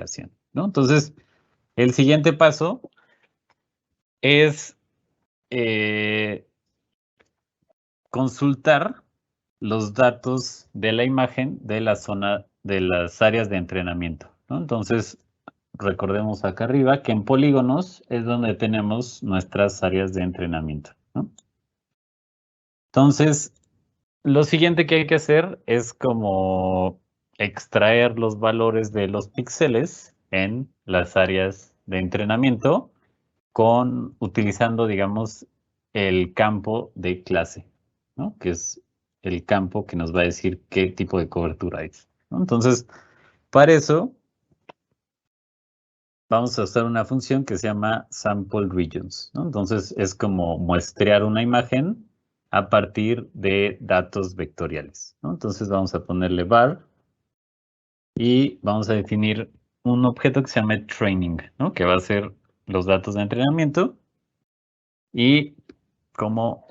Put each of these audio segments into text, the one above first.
clasificación, ¿no? Entonces, el siguiente paso es consultar los datos de la imagen de la zona de las áreas de entrenamiento, ¿no? Entonces, recordemos acá arriba que en polígonos es donde tenemos nuestras áreas de entrenamiento, ¿no? Entonces, lo siguiente que hay que hacer es como extraer los valores de los píxeles en las áreas de entrenamiento utilizando, digamos, el campo de clase, ¿no? Que es el campo que nos va a decir qué tipo de cobertura es, ¿no? Entonces, para eso, vamos a usar una función que se llama sample regions, ¿no? Entonces, es como muestrear una imagen a partir de datos vectoriales, ¿no? Entonces, vamos a ponerle var y vamos a definir un objeto que se llama training, ¿no? Que va a ser los datos de entrenamiento y como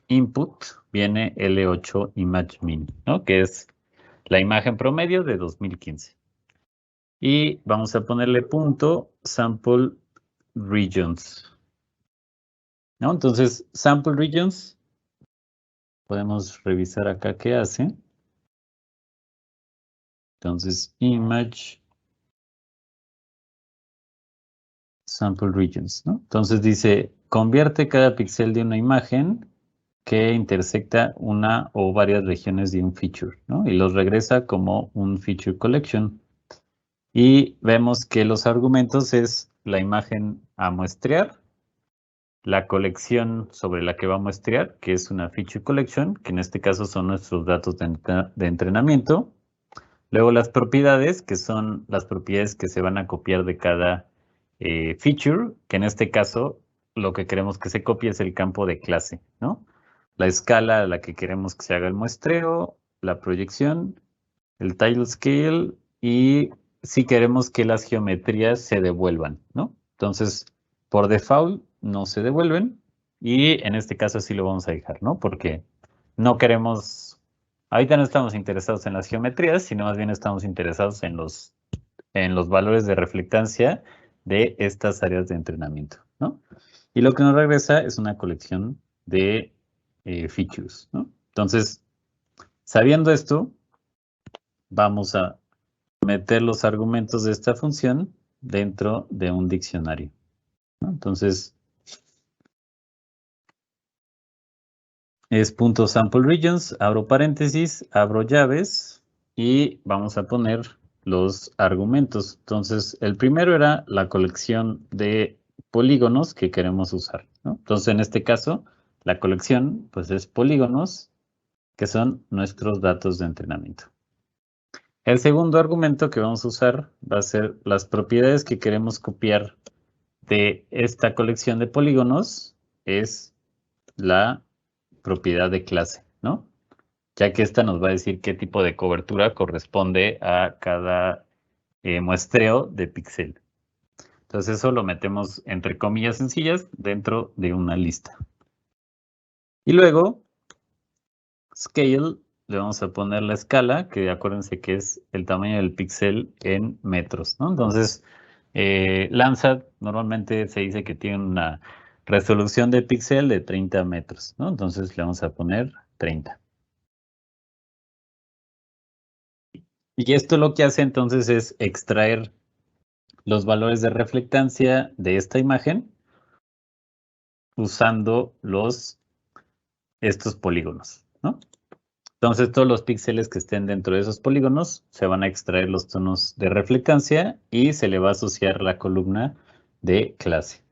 input viene L8 image min, ¿no? Que es la imagen promedio de 2015. Y vamos a ponerle punto sample regions, ¿no? Entonces, sample regions, podemos revisar acá qué hace. Entonces, image sample regions, ¿no? Entonces dice, convierte cada píxel de una imagen que intersecta una o varias regiones de un feature, ¿no? Y los regresa como un feature collection. Y vemos que los argumentos es la imagen a muestrear, la colección sobre la que va a muestrear, que es una feature collection, que en este caso son nuestros datos de entrenamiento. Luego las propiedades, que son las propiedades que se van a copiar de cada feature, que en este caso lo que queremos que se copie es el campo de clase, ¿no? La escala a la que queremos que se haga el muestreo, la proyección, el tile scale y si queremos que las geometrías se devuelvan, ¿no? Entonces, por default no se devuelven y en este caso sí lo vamos a dejar, ¿no? Porque no queremos, ahorita no estamos interesados en las geometrías, sino más bien estamos interesados en los valores de reflectancia de estas áreas de entrenamiento, ¿no? Y lo que nos regresa es una colección de features, ¿no? Entonces, sabiendo esto, vamos a meter los argumentos de esta función dentro de un diccionario, ¿no? Entonces, es .sample regions, abro paréntesis, abro llaves y vamos a poner los argumentos. Entonces, el primero era la colección de polígonos que queremos usar, ¿no? Entonces, en este caso, la colección pues es polígonos, que son nuestros datos de entrenamiento. El segundo argumento que vamos a usar va a ser las propiedades que queremos copiar de esta colección de polígonos, es la propiedad de clase, ¿no? Ya que esta nos va a decir qué tipo de cobertura corresponde a cada muestreo de píxel. Entonces eso lo metemos entre comillas sencillas dentro de una lista. Y luego, scale, le vamos a poner la escala, que acuérdense que es el tamaño del píxel en metros, ¿no? Entonces, Landsat normalmente se dice que tiene una resolución de píxel de 30 metros, ¿no? Entonces le vamos a poner 30. Y esto lo que hace entonces es extraer los valores de reflectancia de esta imagen usando estos polígonos, ¿no? Entonces todos los píxeles que estén dentro de esos polígonos se van a extraer los tonos de reflectancia y se le va a asociar la columna de clase.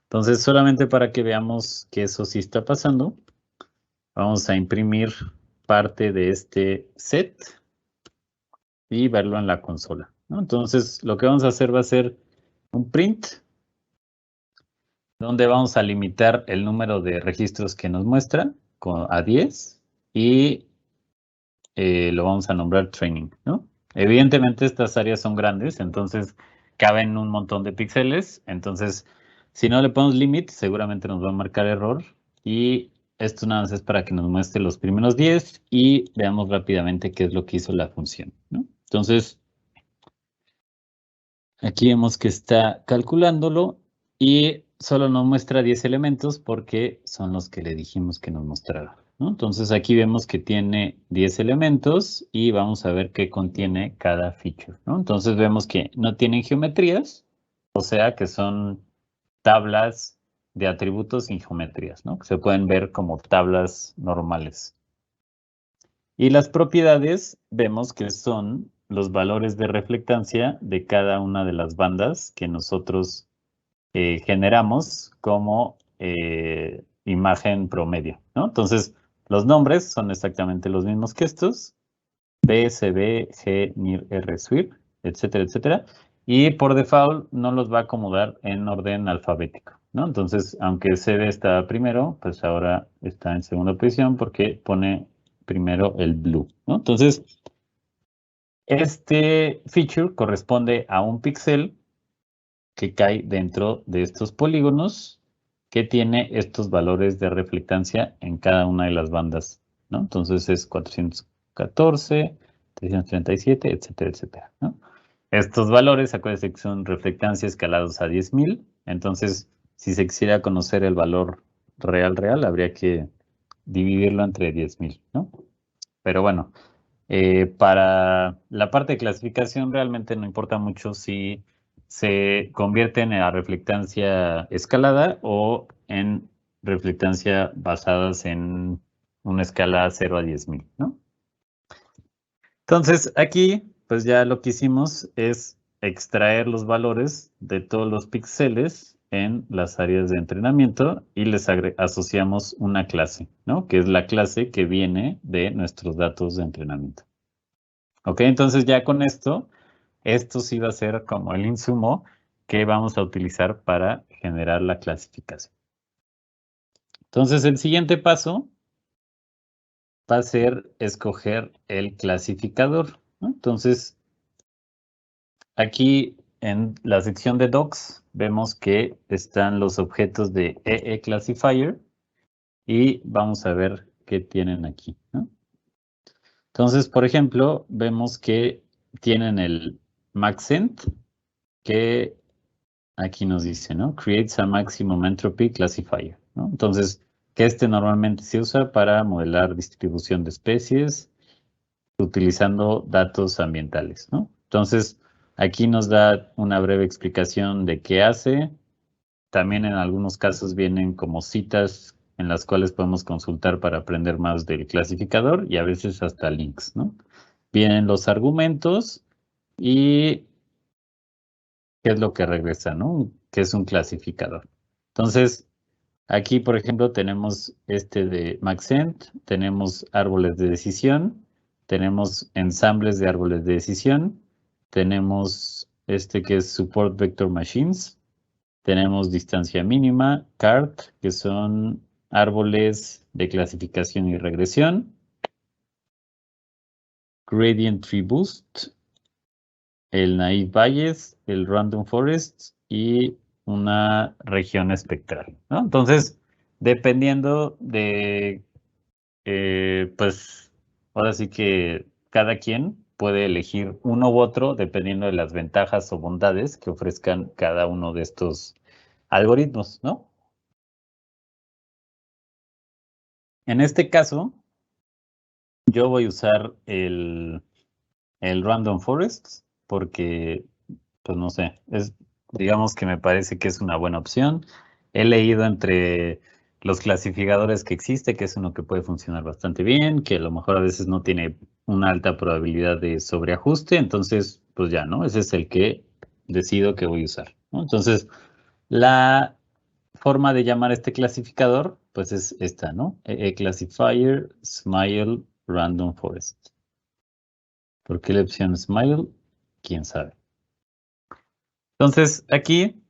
Entonces solamente para que veamos que eso sí está pasando, vamos a imprimir parte de este set y verlo en la consola, ¿no? Entonces lo que vamos a hacer va a ser un print donde vamos a limitar el número de registros que nos muestra a 10 y lo vamos a nombrar training, ¿no? Evidentemente estas áreas son grandes, entonces caben un montón de píxeles, entonces si no le ponemos limit seguramente nos va a marcar error y esto nada más es para que nos muestre los primeros 10 y veamos rápidamente qué es lo que hizo la función, ¿no? Entonces Aquí vemos que está calculándolo y solo nos muestra 10 elementos porque son los que le dijimos que nos mostrara, ¿no? Entonces aquí vemos que tiene 10 elementos y vamos a ver qué contiene cada feature, ¿no? Entonces vemos que no tienen geometrías, o sea que son tablas de atributos sin geometrías, ¿no? Que se pueden ver como tablas normales. Y las propiedades vemos que son los valores de reflectancia de cada una de las bandas que nosotros generamos como imagen promedio, ¿no? Entonces, los nombres son exactamente los mismos que estos, B, CB, G, NIR, R, SWIR, etcétera, etcétera. Y por default no los va a acomodar en orden alfabético, ¿no? Entonces, aunque CB está primero, pues ahora está en segunda posición porque pone primero el blue, ¿no? Entonces, este feature corresponde a un píxel que cae dentro de estos polígonos que tiene estos valores de reflectancia en cada una de las bandas, ¿no? Entonces es 414, 337, etcétera, etcétera, ¿no? Estos valores, acuérdense que son reflectancia escalados a 10,000, entonces si se quisiera conocer el valor real, habría que dividirlo entre 10,000, ¿no? Pero bueno, para la parte de clasificación realmente no importa mucho si se convierten en la reflectancia escalada o en reflectancia basadas en una escala 0 a 10,000, ¿no? Entonces aquí, pues ya lo que hicimos es extraer los valores de todos los píxeles en las áreas de entrenamiento y les asociamos una clase, ¿no? Que es la clase que viene de nuestros datos de entrenamiento. Ok, entonces ya con esto sí va a ser como el insumo que vamos a utilizar para generar la clasificación. Entonces el siguiente paso va a ser escoger el clasificador, ¿no? Entonces aquí en la sección de docs vemos que están los objetos de Classifier y vamos a ver qué tienen aquí, ¿no? Entonces, por ejemplo, vemos que tienen el maxent, que aquí nos dice, ¿no? Creates a maximum entropy classifier, ¿no? Entonces, que normalmente se usa para modelar distribución de especies utilizando datos ambientales, ¿no? Entonces, aquí nos da una breve explicación de qué hace. También en algunos casos vienen como citas en las cuales podemos consultar para aprender más del clasificador y a veces hasta links, ¿no? Vienen los argumentos y qué es lo que regresa, ¿no? Que es un clasificador. Entonces, aquí, por ejemplo, tenemos este de Maxent, tenemos árboles de decisión, tenemos ensambles de árboles de decisión, tenemos este que es Support Vector Machines, tenemos distancia mínima, CART, que son árboles de clasificación y regresión, Gradient Tree Boost, el Naive Bayes, el Random Forest y una región espectral, ¿no? Entonces, dependiendo de, pues, ahora sí que cada quien puede elegir uno u otro dependiendo de las ventajas o bondades que ofrezcan cada uno de estos algoritmos, ¿no? En este caso, yo voy a usar el Random Forest porque, pues no sé, digamos que me parece que es una buena opción. He leído entre los clasificadores que existe, que es uno que puede funcionar bastante bien, que a lo mejor a veces no tiene una alta probabilidad de sobreajuste, entonces, pues ya, ¿no? Ese es el que decido que voy a usar, ¿no? Entonces, la forma de llamar este clasificador, pues es esta, ¿no? Classifier Smile Random Forest. ¿Por qué la opción Smile? ¿Quién sabe? Entonces, aquí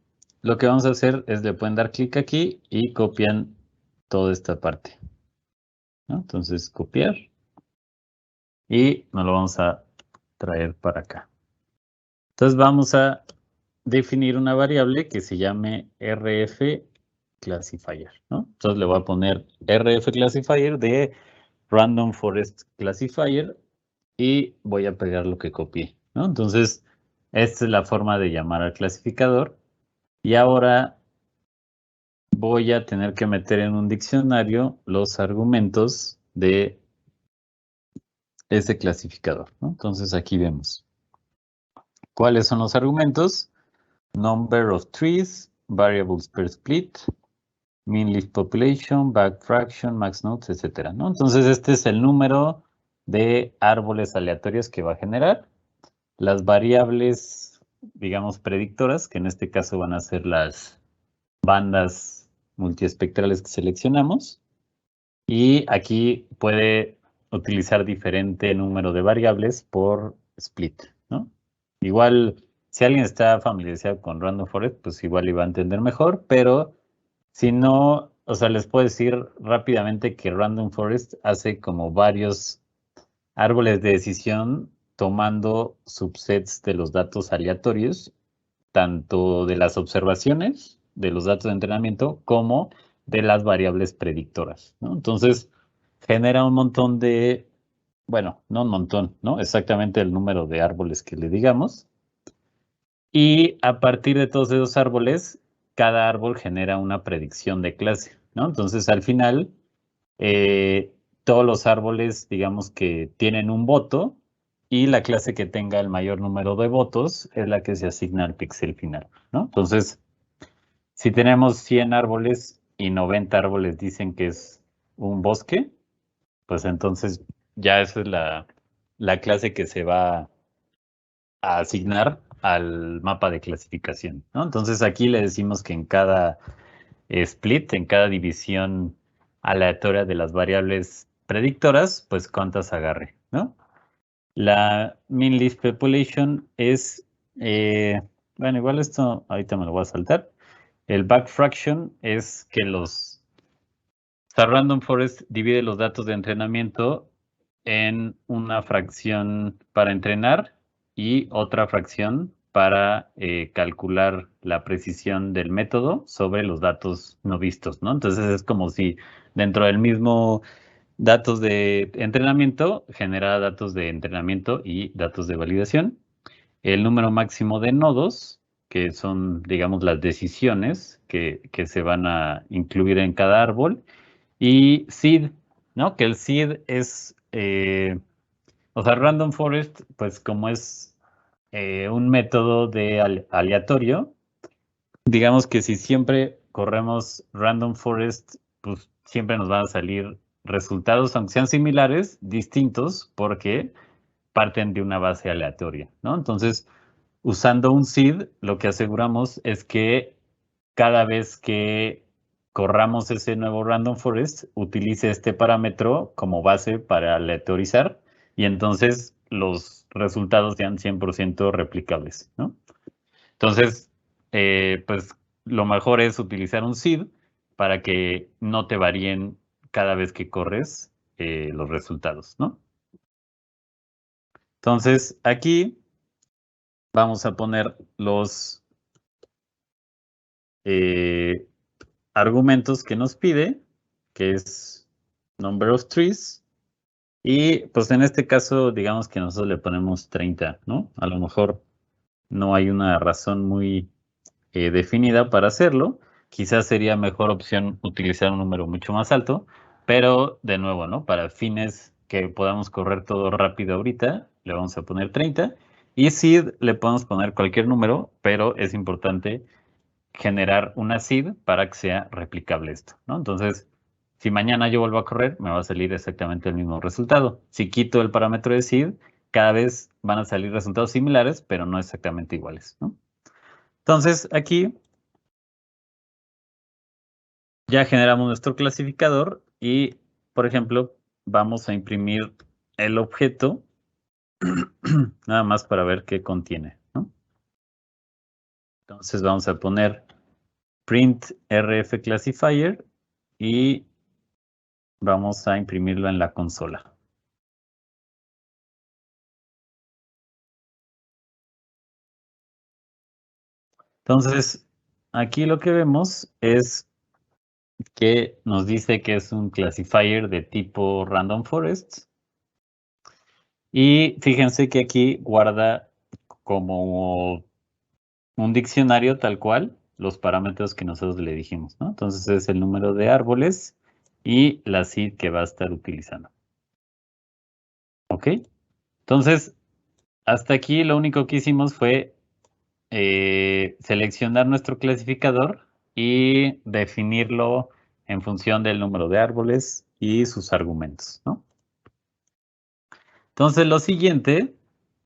lo que vamos a hacer es le pueden dar clic aquí y copian toda esta parte, ¿no? Entonces, copiar y nos lo vamos a traer para acá. Entonces, vamos a definir una variable que se llame RF Classifier, ¿no? Entonces, le voy a poner RF Classifier de Random Forest Classifier y voy a pegar lo que copié, ¿no? Entonces, Esta es la forma de llamar al clasificador. Y ahora voy a tener que meter en un diccionario los argumentos de ese clasificador, ¿no? Entonces aquí vemos. ¿Cuáles son los argumentos? Number of trees, variables per split, mean leaf population, back fraction, max nodes, etcétera, ¿no? Entonces este es el número de árboles aleatorios que va a generar. Las variables, digamos, predictoras, que en este caso van a ser las bandas multiespectrales que seleccionamos. Y aquí puede utilizar diferente número de variables por split, ¿no? Igual, si alguien está familiarizado con Random Forest, pues igual iba a entender mejor, pero si no, o sea, les puedo decir rápidamente que Random Forest hace como varios árboles de decisión tomando subsets de los datos aleatorios, tanto de las observaciones, de los datos de entrenamiento, como de las variables predictoras, ¿no? Entonces, genera un montón de, bueno, no un montón, ¿no? Exactamente el número de árboles que le digamos. Y a partir de todos esos árboles, cada árbol genera una predicción de clase, ¿no? Entonces, al final, todos los árboles, digamos que tienen un voto y la clase que tenga el mayor número de votos es la que se asigna al píxel final, ¿no? Entonces, si tenemos 100 árboles y 90 árboles dicen que es un bosque, pues entonces ya esa es la clase que se va a asignar al mapa de clasificación, ¿no? Entonces aquí le decimos que en cada split, en cada división aleatoria de las variables predictoras, pues cuántas agarre, ¿no? La mean leaf population es, bueno, igual esto ahorita me lo voy a saltar. El back fraction es que Random Forest divide los datos de entrenamiento en una fracción para entrenar y otra fracción para calcular la precisión del método sobre los datos no vistos, ¿no? Entonces es como si dentro del mismo datos de entrenamiento genera datos de entrenamiento y datos de validación. El número máximo de nodos, que son, digamos, las decisiones que se van a incluir en cada árbol. Y seed, ¿no? Que el seed es, o sea, Random Forest, pues como es un método de aleatorio, digamos que si siempre corremos Random Forest, pues siempre nos van a salir resultados, aunque sean similares, distintos, porque parten de una base aleatoria, ¿no? Entonces, usando un seed, lo que aseguramos es que cada vez que corramos ese nuevo random forest, utilice este parámetro como base para aleatorizar y entonces los resultados sean 100% replicables, ¿no? Entonces, pues lo mejor es utilizar un seed para que no te varíen cada vez que corres los resultados, ¿no? Entonces, aquí vamos a poner los argumentos que nos pide, que es number of trees. Y pues en este caso, digamos que nosotros le ponemos 30, ¿no? A lo mejor no hay una razón muy definida para hacerlo. Quizás sería mejor opción utilizar un número mucho más alto, pero de nuevo, ¿no? Para fines que podamos correr todo rápido ahorita, le vamos a poner 30. Y seed le podemos poner cualquier número, pero es importante generar una seed para que sea replicable esto, ¿no? Entonces, si mañana yo vuelvo a correr, me va a salir exactamente el mismo resultado. Si quito el parámetro de seed, cada vez van a salir resultados similares, pero no exactamente iguales, ¿no? Entonces, aquí ya generamos nuestro clasificador y, por ejemplo, vamos a imprimir el objeto nada más para ver qué contiene, ¿no? Entonces vamos a poner print rf classifier y vamos a imprimirlo en la consola. Entonces, aquí lo que vemos es que nos dice que es un classifier de tipo random forest. Y fíjense que aquí guarda como un diccionario tal cual los parámetros que nosotros le dijimos, ¿no? Entonces es el número de árboles y la seed que va a estar utilizando. ¿Ok? Entonces, hasta aquí lo único que hicimos fue seleccionar nuestro clasificador y definirlo en función del número de árboles y sus argumentos, ¿no? Entonces, lo siguiente,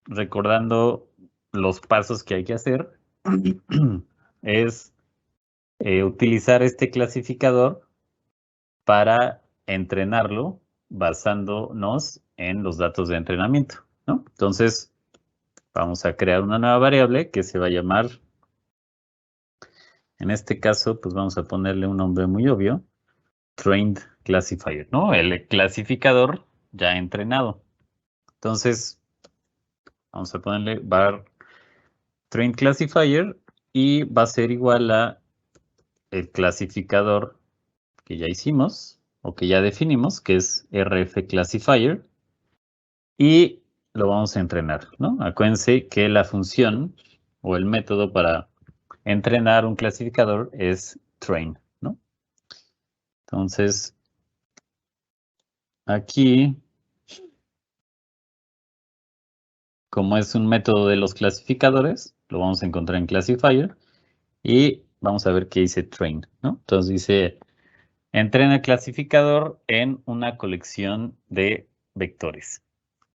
recordando los pasos que hay que hacer, es utilizar este clasificador para entrenarlo basándonos en los datos de entrenamiento, ¿no? Entonces, vamos a crear una nueva variable que se va a llamar, en este caso, pues vamos a ponerle un nombre muy obvio, trained classifier, ¿no? El clasificador ya entrenado. Entonces, vamos a ponerle var trained classifier y va a ser igual a el clasificador que ya hicimos o que ya definimos, que es rf classifier, y lo vamos a entrenar, ¿no? Acuérdense que la función o el método para entrenar un clasificador es train, ¿no? Entonces, aquí, como es un método de los clasificadores, lo vamos a encontrar en classifier y vamos a ver qué dice train, ¿no? Entonces dice, entrena el clasificador en una colección de vectores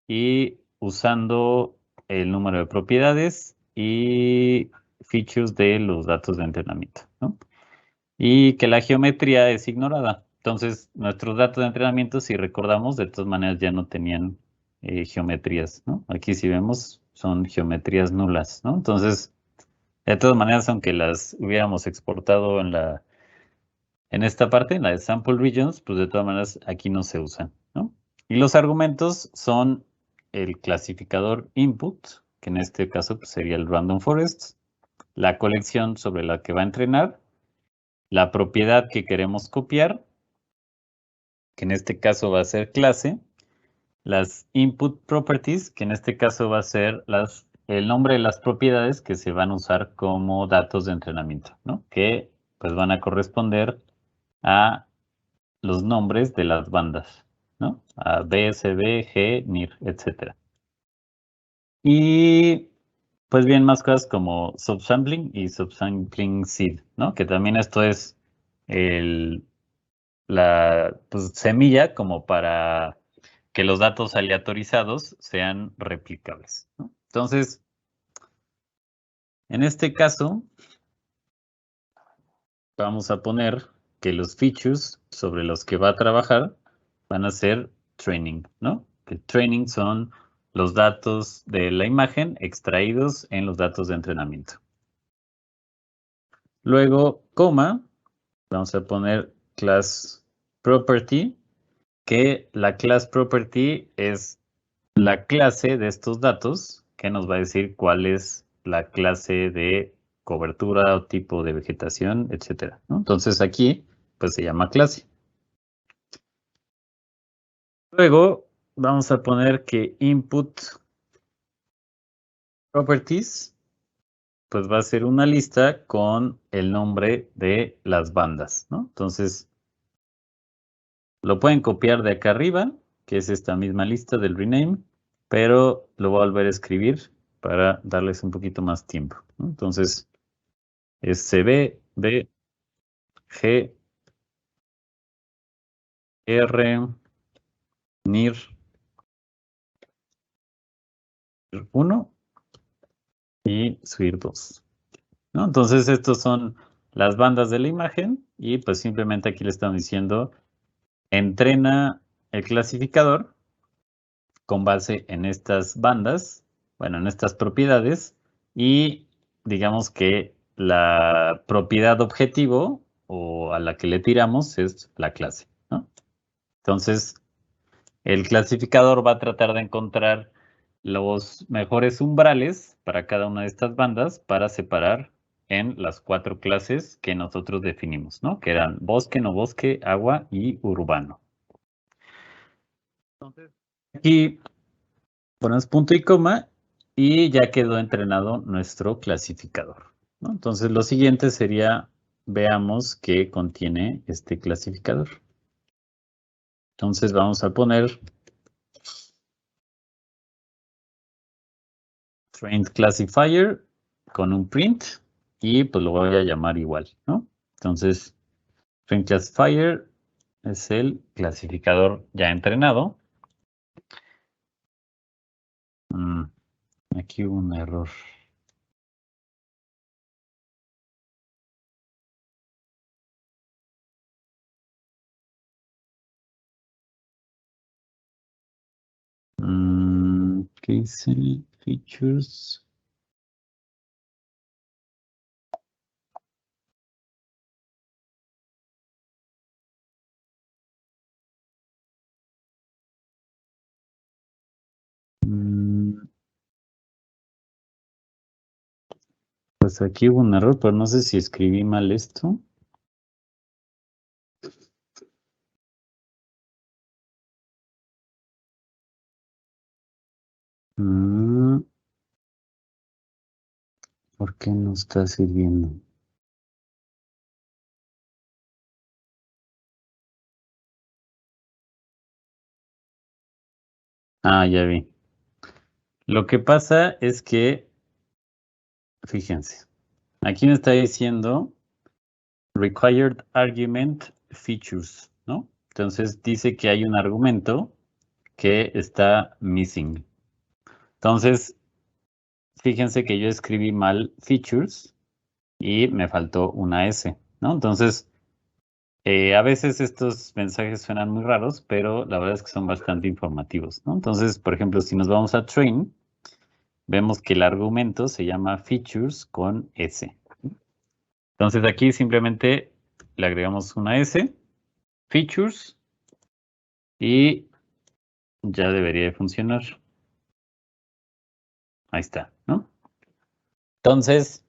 y usando el número de propiedades y features de los datos de entrenamiento, ¿no? Y que la geometría es ignorada. Entonces, nuestros datos de entrenamiento, si recordamos, de todas maneras ya no tenían geometrías, ¿no? Aquí si vemos, son geometrías nulas, ¿no? Entonces, de todas maneras, aunque las hubiéramos exportado en esta parte, en la de sample regions, pues de todas maneras aquí no se usan, ¿no? Y los argumentos son el clasificador input, que en este caso pues, sería el random forest, la colección sobre la que va a entrenar, la propiedad que queremos copiar, que en este caso va a ser clase, las input properties, que en este caso va a ser el nombre de las propiedades que se van a usar como datos de entrenamiento, ¿no? Que pues van a corresponder a los nombres de las bandas, ¿no? A B, S, B, G, NIR, etc. Y pues bien, más cosas como subsampling y subsampling seed, ¿no? Que también esto es la pues, semilla como para que los datos aleatorizados sean replicables, ¿no? Entonces, en este caso, vamos a poner que los features sobre los que va a trabajar van a ser training, ¿no? Que training son los datos de la imagen extraídos en los datos de entrenamiento. Luego, coma, vamos a poner class property, que la class property es la clase de estos datos que nos va a decir cuál es la clase de cobertura o tipo de vegetación, etcétera, ¿no? Entonces aquí, pues se llama clase. Luego vamos a poner que input properties, pues va a ser una lista con el nombre de las bandas, ¿no? Entonces, lo pueden copiar de acá arriba, que es esta misma lista del rename, pero lo voy a volver a escribir para darles un poquito más tiempo, ¿no? Entonces, es CB, B, G, R, NIR 1 y SWIR 2, ¿no? Entonces, estos son las bandas de la imagen y pues simplemente aquí le estamos diciendo, entrena el clasificador con base en estas bandas, bueno, en estas propiedades y digamos que la propiedad objetivo o a la que le tiramos es la clase, ¿no? Entonces, el clasificador va a tratar de encontrar los mejores umbrales para cada una de estas bandas para separar en las 4 clases que nosotros definimos, ¿no? Que eran bosque, no bosque, agua y urbano. Entonces, aquí ponemos punto y coma Y ya quedó entrenado nuestro clasificador, ¿no? Entonces lo siguiente sería, veamos qué contiene este clasificador. Entonces vamos a poner trained classifier con un print y pues lo voy a llamar igual, ¿no? Entonces, trained classifier es el clasificador ya entrenado. Aquí hubo un error. ¿Qué dice? Features. Pues aquí hubo un error, pero no sé si escribí mal esto. ¿Por qué no está sirviendo? Ah, ya vi. Lo que pasa es que, fíjense, aquí me está diciendo required argument features, ¿no? Entonces dice que hay un argumento que está missing. Entonces, fíjense que yo escribí mal features y me faltó una S, ¿no? Entonces, a veces estos mensajes suenan muy raros, pero la verdad es que son bastante informativos, ¿no? Entonces, por ejemplo, si nos vamos a train, vemos que el argumento se llama features con S. Entonces aquí simplemente le agregamos una S, features, y ya debería de funcionar. Ahí está, ¿no? Entonces,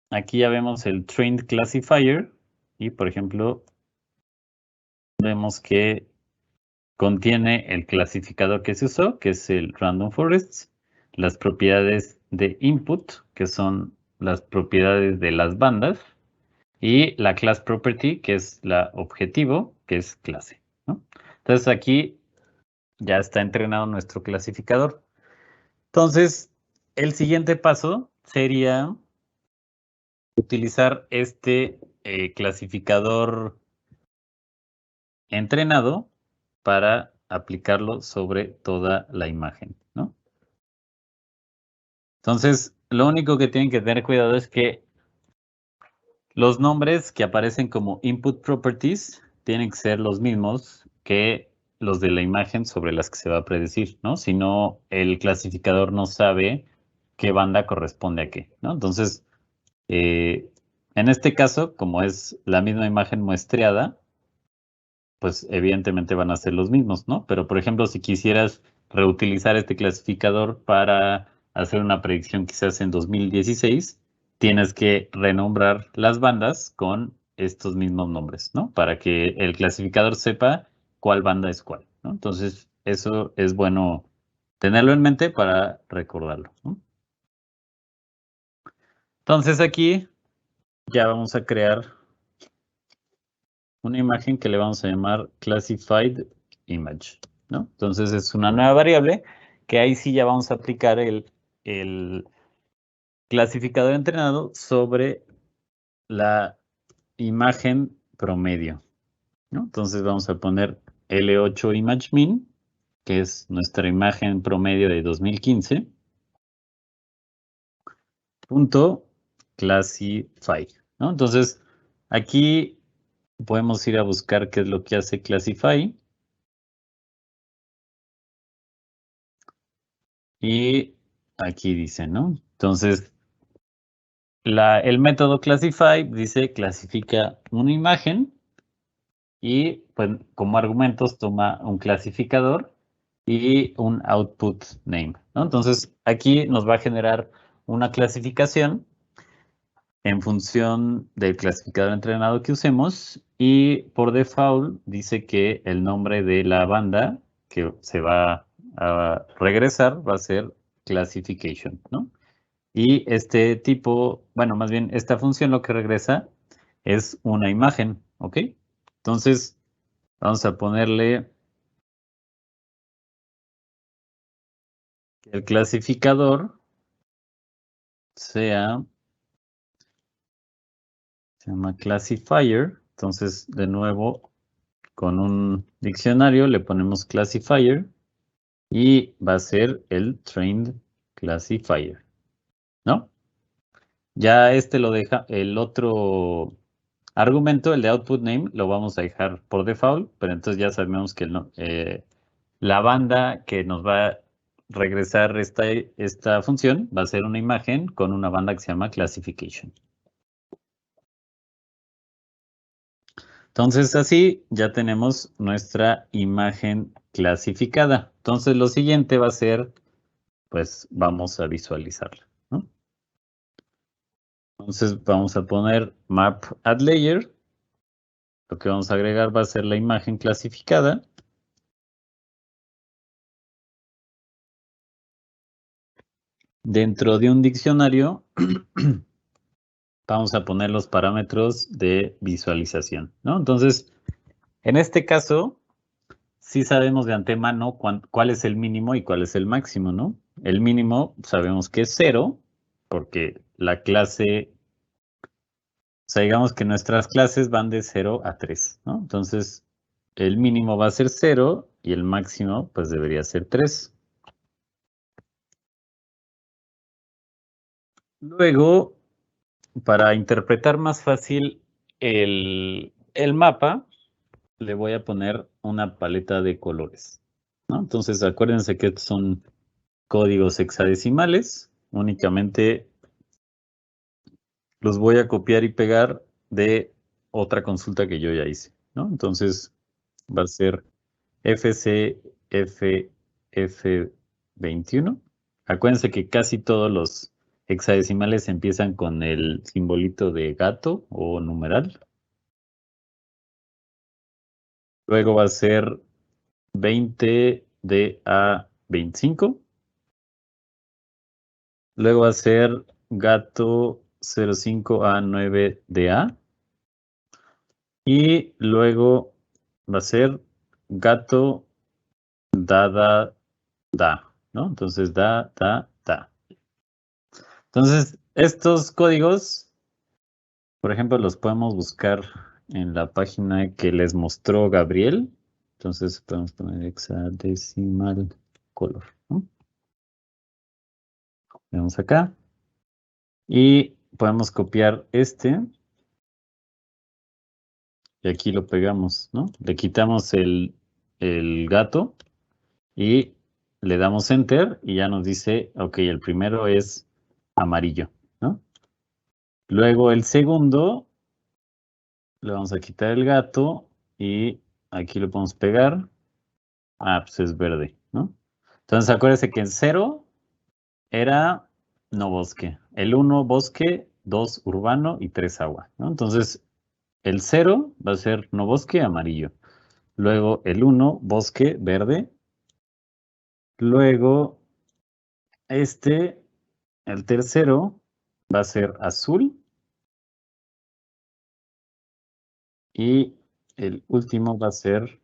aquí ya vemos el trained classifier y, por ejemplo, vemos que contiene el clasificador que se usó, que es el random forests, las propiedades de input, que son las propiedades de las bandas, y la class property, que es la objetivo, que es clase, ¿no? Entonces aquí ya está entrenado nuestro clasificador. Entonces, el siguiente paso sería utilizar este clasificador entrenado para aplicarlo sobre toda la imagen, ¿no? Entonces, lo único que tienen que tener cuidado es que los nombres que aparecen como input properties tienen que ser los mismos que los de la imagen sobre las que se va a predecir, ¿no? Si no, el clasificador no sabe qué banda corresponde a qué, ¿no? Entonces, en este caso, como es la misma imagen muestreada, pues evidentemente van a ser los mismos, ¿no? Pero, por ejemplo, si quisieras reutilizar este clasificador para hacer una predicción quizás en 2016, tienes que renombrar las bandas con estos mismos nombres, ¿no? Para que el clasificador sepa cuál banda es cuál, ¿no? Entonces, eso es bueno tenerlo en mente para recordarlo, ¿no? Entonces, aquí ya vamos a crear una imagen que le vamos a llamar classified image, ¿no? Entonces es una nueva variable que ahí sí ya vamos a aplicar el clasificador entrenado sobre la imagen promedio, ¿no? Entonces vamos a poner L8 image min, que es nuestra imagen promedio de 2015, punto classify, ¿no? Entonces aquí podemos ir a buscar qué es lo que hace classify. Y aquí dice, ¿no? Entonces, el método classify dice clasifica una imagen y pues como argumentos toma un clasificador y un output name, ¿no? Entonces, aquí nos va a generar una clasificación en función del clasificador entrenado que usemos y por default dice que el nombre de la banda que se va a regresar va a ser classification, ¿no? Y este tipo, bueno, más bien esta función lo que regresa es una imagen, ¿ok? Entonces, vamos a ponerle que el clasificador se llama classifier. Entonces, de nuevo, con un diccionario le ponemos classifier y va a ser el trained classifier, ¿no? Ya este lo deja, el otro argumento, el de output name, lo vamos a dejar por default, pero entonces ya sabemos que la banda que nos va a regresar esta función va a ser una imagen con una banda que se llama classification. Entonces así ya tenemos nuestra imagen clasificada. Entonces lo siguiente va a ser, pues vamos a visualizarla, ¿no? Entonces vamos a poner map add layer. Lo que vamos a agregar va a ser la imagen clasificada. Dentro de un diccionario vamos a poner los parámetros de visualización, ¿no? Entonces, en este caso, sí sabemos de antemano cuál es el mínimo y cuál es el máximo, ¿no? El mínimo sabemos que es 0, porque la clase, o sea, digamos que nuestras clases van de 0 a 3, ¿no? Entonces, el mínimo va a ser 0 y el máximo, pues debería ser 3. Luego, para interpretar más fácil el mapa, le voy a poner una paleta de colores, ¿no? Entonces, acuérdense que estos son códigos hexadecimales. Únicamente los voy a copiar y pegar de otra consulta que yo ya hice, ¿no? Entonces, va a ser FCFF21. Acuérdense que casi todos los hexadecimales empiezan con el simbolito de gato o numeral. Luego va a ser 20 de A25. Luego va a ser gato 05A9DA. Y luego va a ser gato da, ¿no? Entonces da. Entonces, estos códigos, por ejemplo, los podemos buscar en la página que les mostró Gabriel. Entonces, podemos poner hexadecimal color, ¿no? Vemos acá. Y podemos copiar este. Y aquí lo pegamos, ¿no? Le quitamos el gato y le damos enter y ya nos dice, ok, el primero es amarillo, ¿no? Luego el segundo, le vamos a quitar el gato y aquí lo podemos pegar. Ah, pues es verde, ¿no? Entonces acuérdense que el 0 era no bosque. El 1 bosque, 2 urbano y 3 agua, ¿no? Entonces el 0 va a ser no bosque amarillo. Luego el 1 bosque verde. Luego el tercero va a ser azul. Y el último va a ser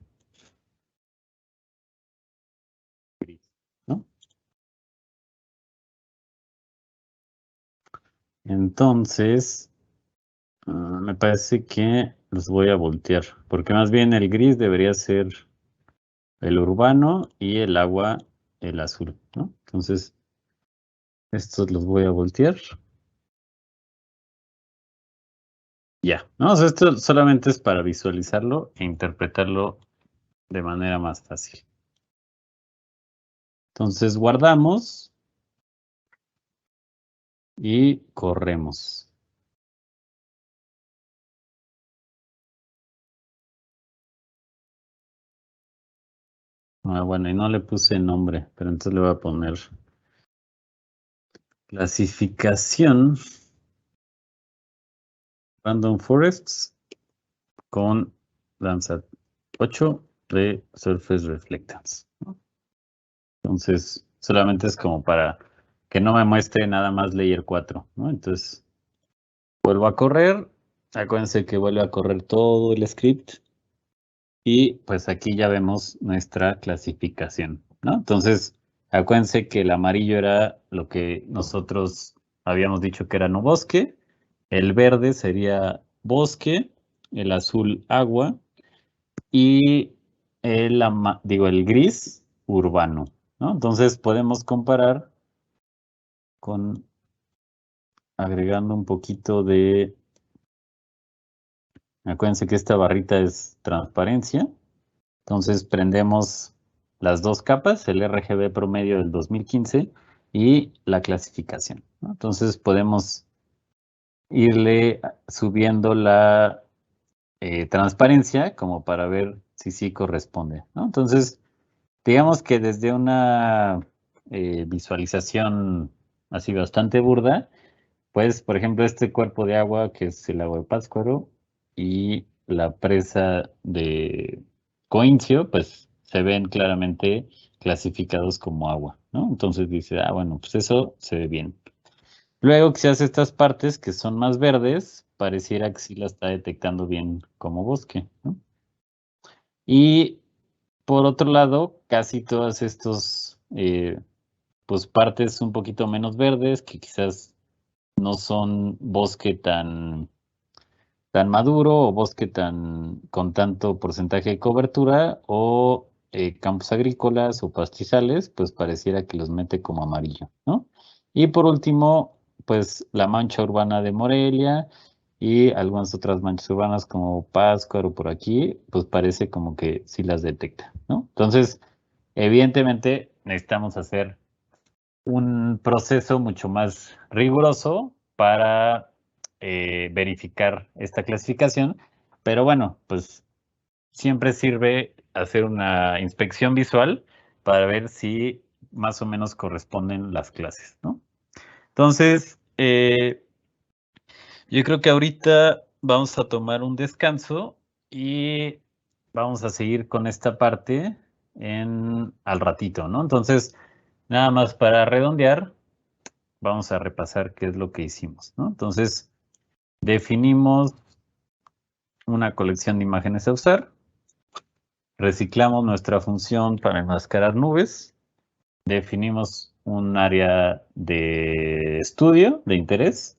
gris, ¿no? Entonces, me parece que los voy a voltear, porque más bien el gris debería ser el urbano y el agua el azul, ¿no? Entonces, estos los voy a voltear. Ya, ¿no? O sea, esto solamente es para visualizarlo e interpretarlo de manera más fácil. Entonces, guardamos y corremos. Ah, bueno, y no le puse nombre, pero entonces le voy a poner clasificación Random Forests con Landsat 8 de Surface Reflectance, ¿no? Entonces, solamente es como para que no me muestre nada más layer 4, ¿no? Entonces, vuelvo a correr. Acuérdense que vuelve a correr todo el script. Y pues aquí ya vemos nuestra clasificación, ¿no? Entonces, acuérdense que el amarillo era lo que nosotros habíamos dicho que era no bosque, el verde sería bosque, el azul agua y el gris urbano, ¿no? Entonces podemos comparar con agregando un poquito de, acuérdense que esta barrita es transparencia. Entonces prendemos las dos capas, el RGB promedio del 2015 y la clasificación, ¿no? Entonces podemos irle subiendo la transparencia como para ver si sí corresponde, ¿no? Entonces, digamos que desde una visualización así bastante burda, pues, por ejemplo, este cuerpo de agua que es el lago de Pátzcuaro y la presa de Coincio, pues se ven claramente clasificados como agua, ¿no? Entonces dice, ah, bueno, pues eso se ve bien. Luego que se hace estas partes que son más verdes, pareciera que sí la está detectando bien como bosque, ¿no? Y por otro lado, casi todas estos pues partes un poquito menos verdes que quizás no son bosque tan maduro o bosque con tanto porcentaje de cobertura o campos agrícolas o pastizales, pues pareciera que los mete como amarillo, ¿no? Y por último, pues la mancha urbana de Morelia y algunas otras manchas urbanas como Pátzcuaro por aquí, pues parece como que sí las detecta, ¿no? Entonces, evidentemente necesitamos hacer un proceso mucho más riguroso para verificar esta clasificación, pero bueno, pues siempre sirve hacer una inspección visual para ver si más o menos corresponden las clases, ¿no? Entonces, yo creo que ahorita vamos a tomar un descanso y vamos a seguir con esta parte al ratito, ¿no? Entonces, nada más para redondear, vamos a repasar qué es lo que hicimos, ¿no? Entonces, definimos una colección de imágenes a usar, reciclamos nuestra función para enmascarar nubes, definimos un área de estudio, de interés,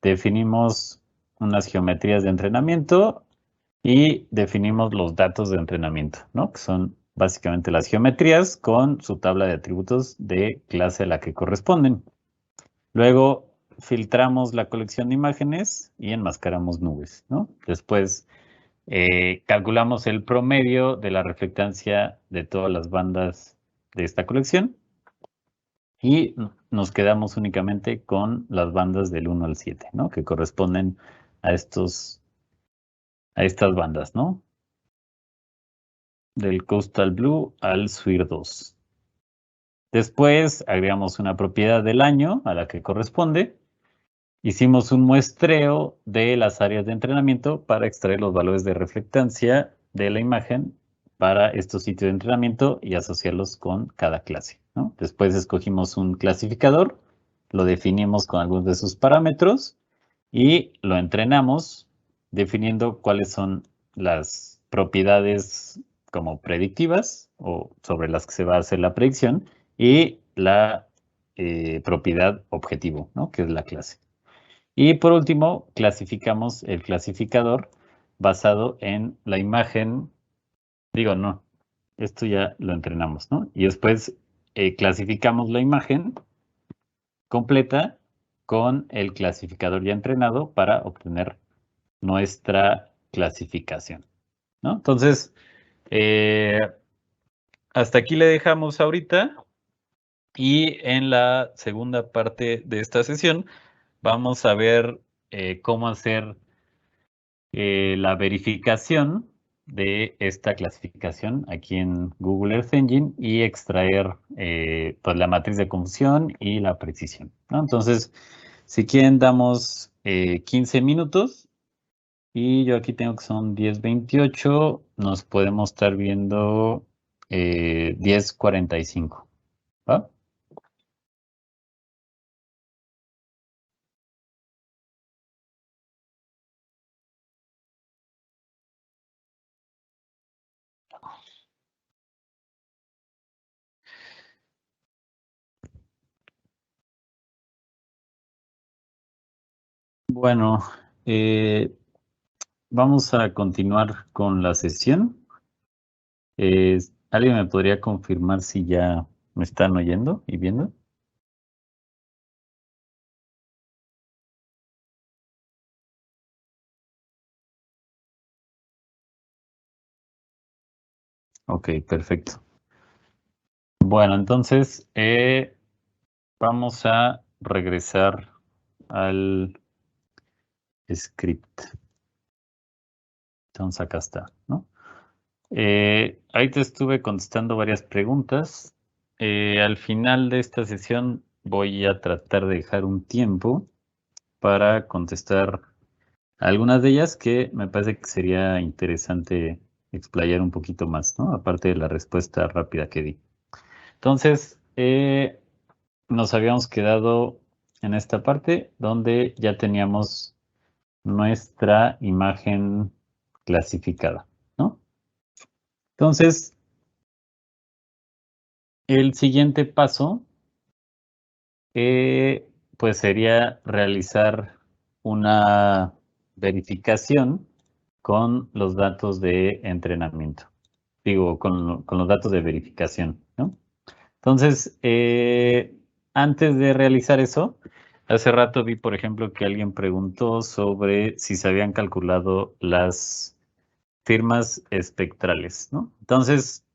definimos unas geometrías de entrenamiento y definimos los datos de entrenamiento, ¿no? Que son básicamente las geometrías con su tabla de atributos de clase a la que corresponden. Luego filtramos la colección de imágenes y enmascaramos nubes, ¿no? Después calculamos el promedio de la reflectancia de todas las bandas de esta colección y nos quedamos únicamente con las bandas del 1 al 7, ¿no? Que corresponden a estas bandas, ¿no? Del Coastal Blue al SWIR 2. Después agregamos una propiedad del año a la que corresponde. Hicimos un muestreo de las áreas de entrenamiento para extraer los valores de reflectancia de la imagen para estos sitios de entrenamiento y asociarlos con cada clase, ¿no? Después escogimos un clasificador, lo definimos con algunos de sus parámetros y lo entrenamos definiendo cuáles son las propiedades como predictivas o sobre las que se va a hacer la predicción y la propiedad objetivo, ¿no? Que es la clase. Y por último, clasificamos el clasificador basado en la imagen. Digo, no, esto ya lo entrenamos, ¿no? Y después clasificamos la imagen completa con el clasificador ya entrenado para obtener nuestra clasificación, ¿no? Entonces, eh, hasta aquí le dejamos ahorita y en la segunda parte de esta sesión vamos a ver cómo hacer la verificación de esta clasificación aquí en Google Earth Engine y extraer pues la matriz de confusión y la precisión, ¿no? Entonces, si quieren, damos 15 minutos y yo aquí tengo que son 10:28, nos podemos estar viendo 10:45. ¿Va? Bueno, eh, vamos a continuar con la sesión. ¿Alguien me podría confirmar si ya me están oyendo y viendo? Ok, perfecto. Bueno, entonces vamos a regresar al script. Entonces acá está, ¿no? Ahí te estuve contestando varias preguntas. Al final de esta sesión voy a tratar de dejar un tiempo para contestar algunas de ellas que me parece que sería interesante explayar un poquito más, ¿no? Aparte de la respuesta rápida que di. Entonces, nos habíamos quedado en esta parte donde ya teníamos nuestra imagen clasificada, ¿no? Entonces, el siguiente paso, pues sería realizar una verificación con los datos de entrenamiento. Digo, con los datos de verificación, ¿no? Entonces, antes de realizar eso, hace rato vi, por ejemplo, que alguien preguntó sobre si se habían calculado las firmas espectrales, ¿no? Entonces,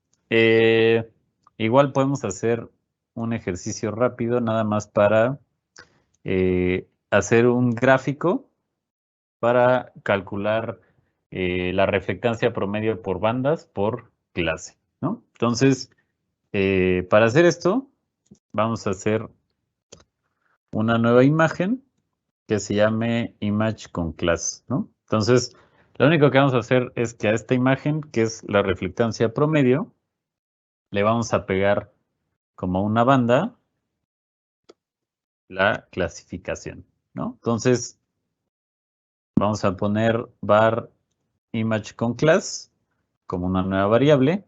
igual podemos hacer un ejercicio rápido, nada más para hacer un gráfico para calcular la reflectancia promedio por bandas por clase, ¿no? Entonces, para hacer esto, vamos a hacer una nueva imagen que se llame image con class, ¿no? Entonces, lo único que vamos a hacer es que a esta imagen, que es la reflectancia promedio, le vamos a pegar como una banda la clasificación, ¿no? Entonces, vamos a poner var image con class como una nueva variable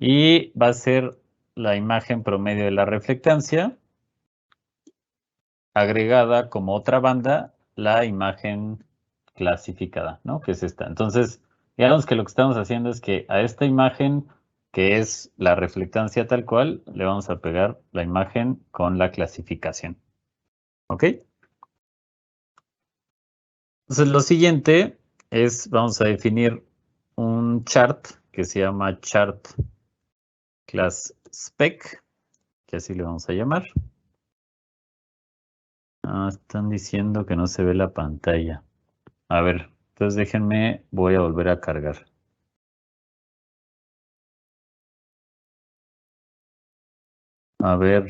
y va a ser la imagen promedio de la reflectancia agregada como otra banda la imagen clasificada, ¿no? Que es esta. Entonces, digamos que lo que estamos haciendo es que a esta imagen, que es la reflectancia tal cual, le vamos a pegar la imagen con la clasificación. ¿Ok? Entonces, lo siguiente es, vamos a definir un chart que se llama chart class spec, que así le vamos a llamar. Ah, están diciendo que no se ve la pantalla. A ver, entonces déjenme, voy a volver a cargar. A ver,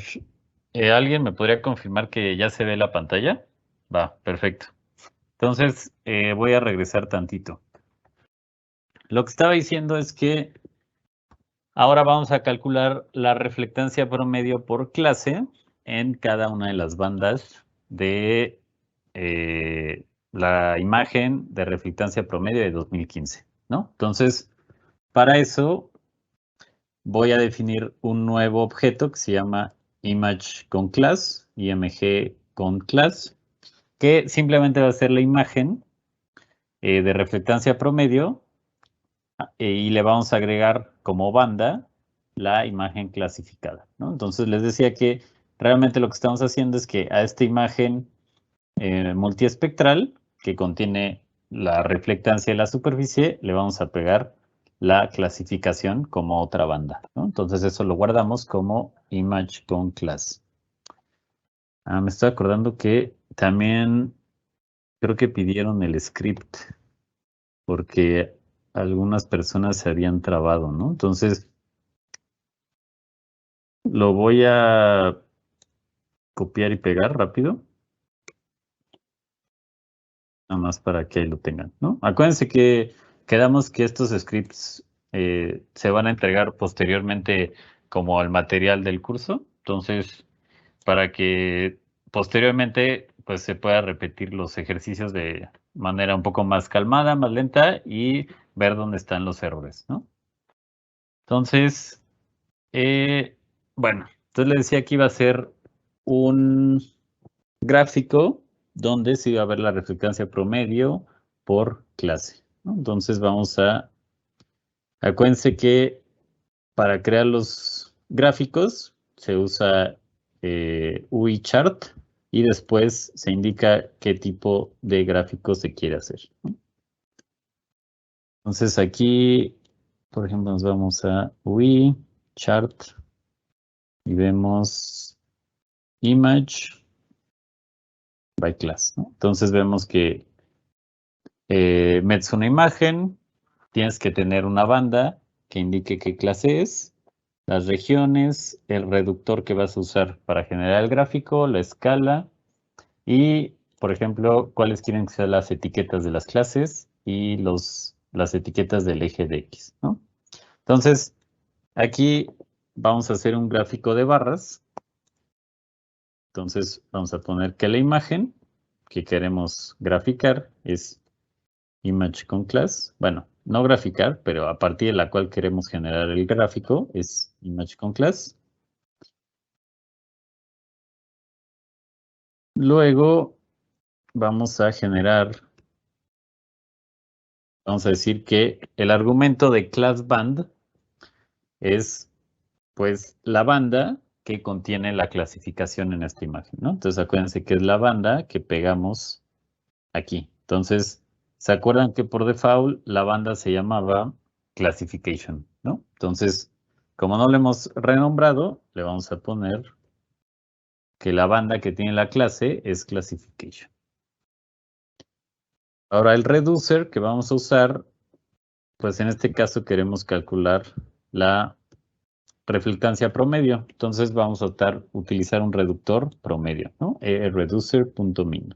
¿alguien me podría confirmar que ya se ve la pantalla? Va, perfecto. Entonces, voy a regresar tantito. Lo que estaba diciendo es que ahora vamos a calcular la reflectancia promedio por clase en cada una de las bandas de la imagen de reflectancia promedio de 2015, ¿no? Entonces, para eso voy a definir un nuevo objeto que se llama image con class, img con class, que simplemente va a ser la imagen de reflectancia promedio y le vamos a agregar como banda la imagen clasificada, ¿no? Entonces les decía que realmente lo que estamos haciendo es que a esta imagen multiespectral que contiene la reflectancia de la superficie le vamos a pegar la clasificación como otra banda, ¿no? Entonces eso lo guardamos como image con class. Me estoy acordando que también creo que pidieron el script porque algunas personas se habían trabado, ¿no? Entonces lo voy a copiar y pegar rápido, nada más para que ahí lo tengan, ¿no? Acuérdense que quedamos que estos scripts se van a entregar posteriormente como al material del curso. Entonces, para que posteriormente pues se pueda repetir los ejercicios de manera un poco más calmada, más lenta y ver dónde están los errores, ¿no? Entonces, bueno, entonces le decía que iba a ser un gráfico donde se iba a ver la reflectancia promedio por clase, ¿no? Entonces acuérdense que para crear los gráficos se usa UI chart y después se indica qué tipo de gráfico se quiere hacer, ¿no? Entonces aquí, por ejemplo, nos vamos a UI chart y vemos image by class, ¿no? Entonces vemos que metes una imagen, tienes que tener una banda que indique qué clase es, las regiones, el reductor que vas a usar para generar el gráfico, la escala y, por ejemplo, cuáles quieren que sean las etiquetas de las clases y las etiquetas del eje de X, ¿no? Entonces, aquí vamos a hacer un gráfico de barras. Entonces, vamos a poner que la imagen que queremos graficar es image con class. Bueno, no graficar, pero a partir de la cual queremos generar el gráfico es image con class. Luego vamos a vamos a decir que el argumento de class band es pues la banda que contiene la clasificación en esta imagen, ¿no? Entonces acuérdense que es la banda que pegamos aquí. Entonces, ¿se acuerdan que por default la banda se llamaba classification, ¿no? Entonces, como no le hemos renombrado, le vamos a poner que la banda que tiene la clase es classification. Ahora el reducer que vamos a usar, pues en este caso queremos calcular la reflectancia promedio. Entonces vamos a utilizar un reductor promedio, ¿no? Reducer.min.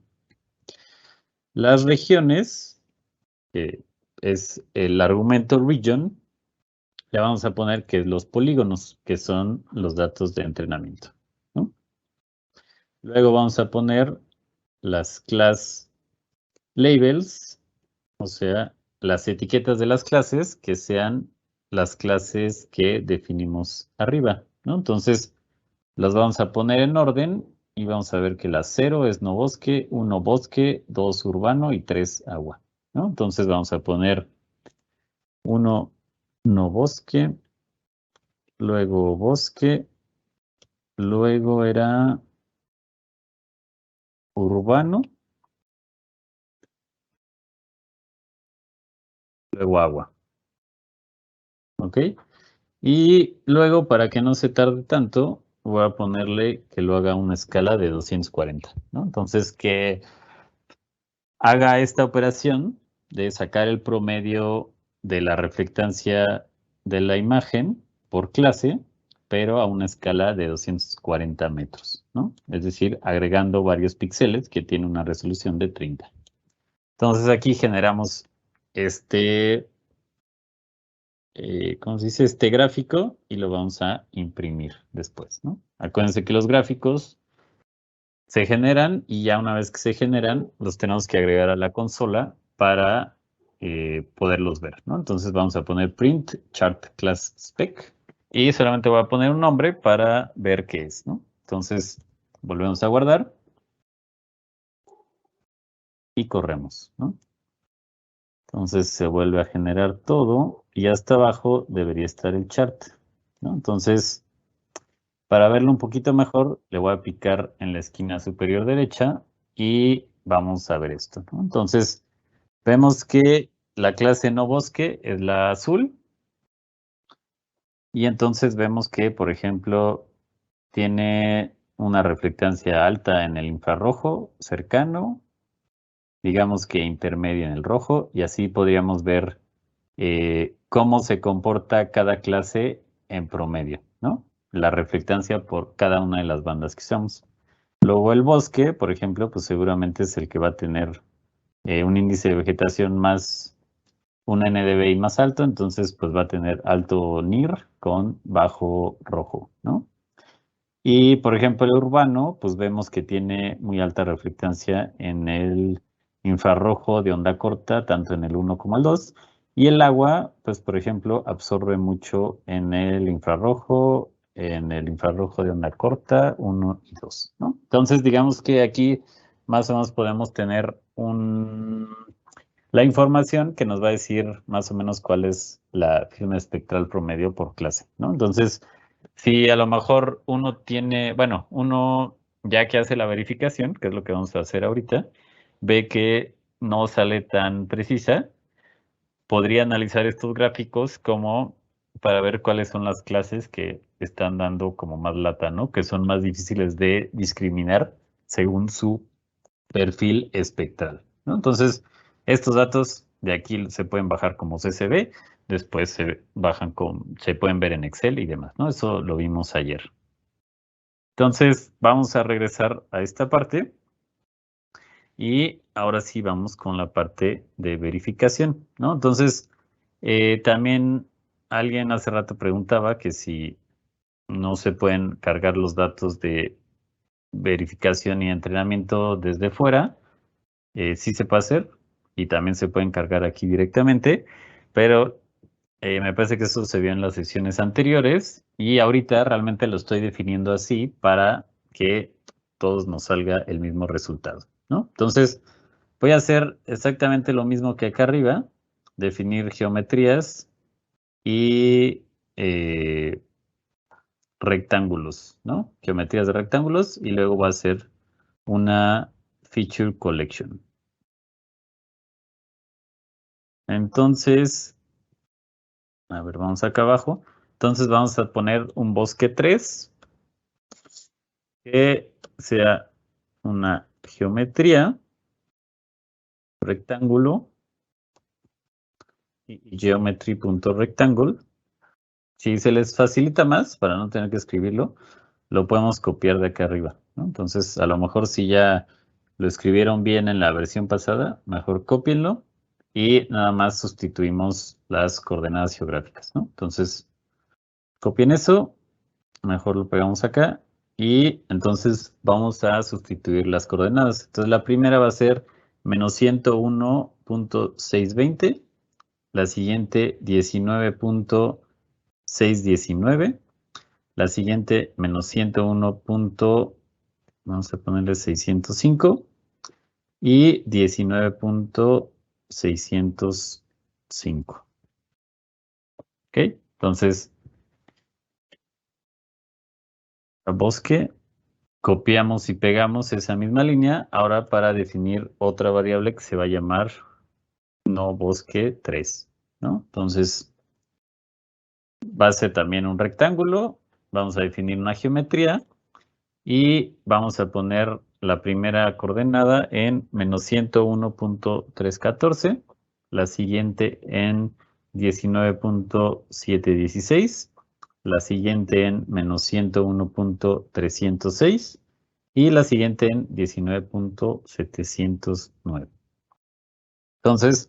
Las regiones, que es el argumento region, le vamos a poner que es los polígonos, que son los datos de entrenamiento, ¿no? Luego vamos a poner las class labels, o sea, las etiquetas de las clases que sean las clases que definimos arriba, ¿no? Entonces, las vamos a poner en orden y vamos a ver que la 0 es no bosque, 1 bosque, 2 urbano y 3 agua, ¿no? Entonces vamos a poner 1 no bosque, luego bosque, luego era urbano, luego agua, ¿ok? Y luego, para que no se tarde tanto, voy a ponerle que lo haga una escala de 240, ¿no? Entonces, que haga esta operación de sacar el promedio de la reflectancia de la imagen por clase, pero a una escala de 240 metros, ¿no? Es decir, agregando varios píxeles que tiene una resolución de 30. Entonces aquí generamos este, ¿cómo se dice? Este gráfico y lo vamos a imprimir después, ¿no? Acuérdense que los gráficos se generan y ya una vez que se generan, los tenemos que agregar a la consola para poderlos ver, ¿no? Entonces vamos a poner print chart class spec y solamente voy a poner un nombre para ver qué es, ¿no? Entonces volvemos a guardar y corremos, ¿no? Entonces se vuelve a generar todo y hasta abajo debería estar el chart, ¿no? Entonces, para verlo un poquito mejor, le voy a picar en la esquina superior derecha y vamos a ver esto, ¿no? Entonces, vemos que la clase no bosque es la azul y entonces vemos que, por ejemplo, tiene una reflectancia alta en el infrarrojo cercano, digamos que intermedia en el rojo, y así podríamos ver cómo se comporta cada clase en promedio, ¿no? La reflectancia por cada una de las bandas que usamos. Luego el bosque, por ejemplo, pues seguramente es el que va a tener un índice de vegetación más, un NDVI más alto, entonces pues va a tener alto NIR con bajo rojo, ¿no? Y, por ejemplo, el urbano, pues vemos que tiene muy alta reflectancia en el infrarrojo de onda corta, tanto en el 1 como el 2. Y el agua, pues, por ejemplo, absorbe mucho en el infrarrojo de onda corta, 1 y 2, ¿no? Entonces, digamos que aquí más o menos podemos tener la información que nos va a decir más o menos cuál es la firma espectral promedio por clase, ¿no? Entonces, si a lo mejor uno tiene, bueno, uno ya que hace la verificación, que es lo que vamos a hacer ahorita, ve que no sale tan precisa, podría analizar estos gráficos como para ver cuáles son las clases que están dando como más lata, ¿no? Que son más difíciles de discriminar según su perfil espectral, ¿no? Entonces, estos datos de aquí se pueden bajar como CSV, después se pueden ver en Excel y demás, ¿no? Eso lo vimos ayer. Entonces, vamos a regresar a esta parte y ahora sí vamos con la parte de verificación, ¿no? Entonces, también alguien hace rato preguntaba que si no se pueden cargar los datos de verificación y entrenamiento desde fuera. Sí se puede hacer y también se pueden cargar aquí directamente, pero me parece que eso se vio en las sesiones anteriores y ahorita realmente lo estoy definiendo así para que todos nos salga el mismo resultado, ¿no? Entonces, voy a hacer exactamente lo mismo que acá arriba, definir geometrías y rectángulos, ¿no? Geometrías de rectángulos y luego va a ser una feature collection. Entonces, a ver, vamos acá abajo. Entonces vamos a poner un bosque 3 que sea una geometría, rectángulo y geometry.rectangle. Si se les facilita más, para no tener que escribirlo, lo podemos copiar de acá arriba, ¿no? Entonces, a lo mejor si ya lo escribieron bien en la versión pasada, mejor cópienlo y nada más sustituimos las coordenadas geográficas, ¿no? Entonces, copien eso. Mejor lo pegamos acá y entonces vamos a sustituir las coordenadas. Entonces la primera va a ser menos 101.620, la siguiente 19.619, la siguiente menos 101. Vamos a ponerle 605 y 19.605. ¿Ok? Entonces, a bosque. Copiamos y pegamos esa misma línea ahora para definir otra variable que se va a llamar no bosque 3, ¿no? Entonces va a ser también un rectángulo, vamos a definir una geometría y vamos a poner la primera coordenada en menos 101.314, la siguiente en 19.716, la siguiente en menos 101.306 y la siguiente en 19.709. Entonces,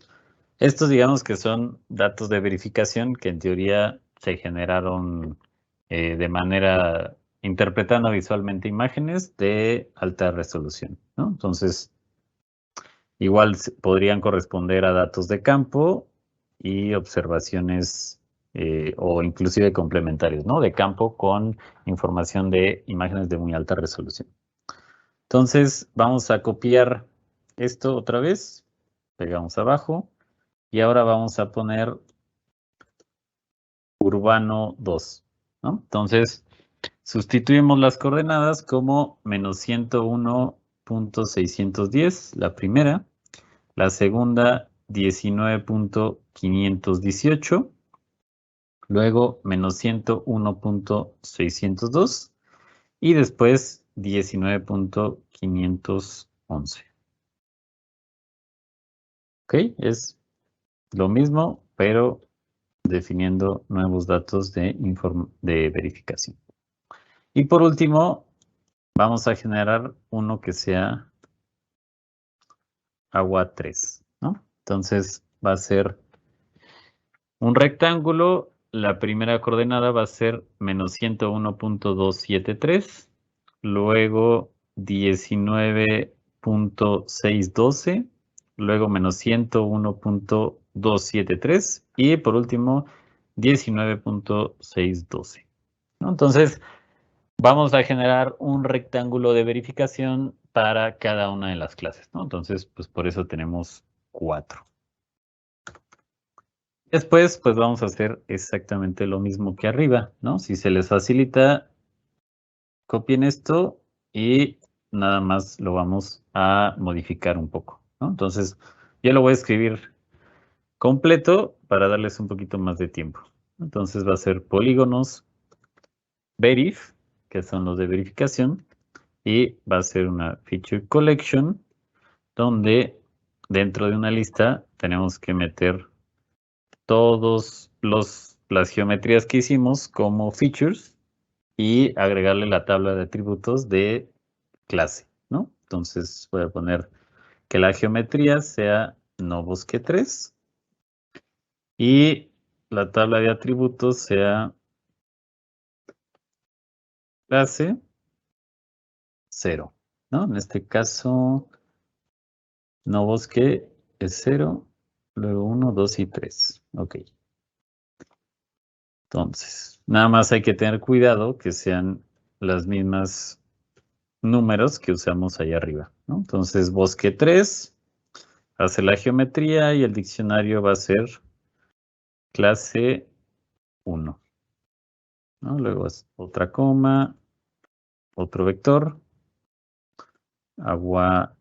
estos digamos que son datos de verificación que en teoría se generaron de manera interpretando visualmente imágenes de alta resolución, ¿no? Entonces, igual podrían corresponder a datos de campo y observaciones o inclusive complementarios, ¿no? De campo con información de imágenes de muy alta resolución. Entonces vamos a copiar esto otra vez, pegamos abajo y ahora vamos a poner urbano 2, ¿no? Entonces sustituimos las coordenadas como menos 101.610, la primera, la segunda 19.518, luego menos 101.602 y después 19.511. ¿Ok? Es lo mismo, pero definiendo nuevos datos de verificación. Y por último, vamos a generar uno que sea agua 3, ¿no? Entonces va a ser un rectángulo, la primera coordenada va a ser menos 101.273, luego 19.612, luego menos 101.273 y por último 19.612, ¿no? Entonces, vamos a generar un rectángulo de verificación para cada una de las clases, ¿no? Entonces, pues por eso tenemos 4. Después, pues vamos a hacer exactamente lo mismo que arriba, ¿no? Si se les facilita, copien esto y nada más lo vamos a modificar un poco, ¿no? Entonces, yo lo voy a escribir completo para darles un poquito más de tiempo. Entonces va a ser polígonos verif, que son los de verificación, y va a ser una feature collection donde dentro de una lista tenemos que meter todos las geometrías que hicimos como features y agregarle la tabla de atributos de clase, ¿no? Entonces voy a poner que la geometría sea noBosque3 y la tabla de atributos sea clase 0, ¿no? En este caso, noBosque es 0, luego 1, 2 y 3. Ok. Entonces, nada más hay que tener cuidado que sean las mismas números que usamos ahí arriba, ¿no? Entonces, bosque 3 hace la geometría y el diccionario va a ser clase 1, ¿no? Luego es otra coma, otro vector, agua,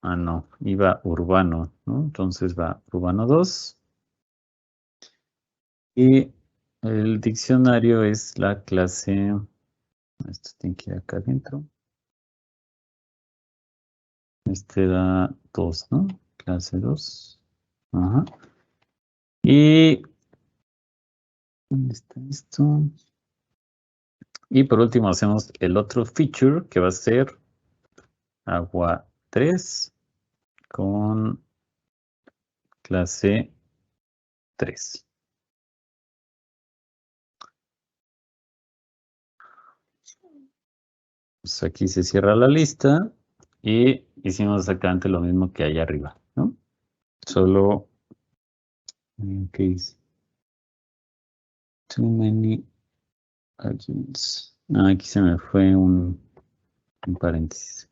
no, iba urbano, ¿no? Entonces va urbano 2 y el diccionario es la clase, esto tiene que ir acá adentro. Este da 2, ¿no? Clase 2. Ajá. Y ¿dónde está esto? Y por último hacemos el otro feature que va a ser agua 3 con clase 3. Pues aquí se cierra la lista y hicimos exactamente lo mismo que allá arriba, ¿no? Solo, ¿qué dice? Too many agents. Aquí se me fue un paréntesis.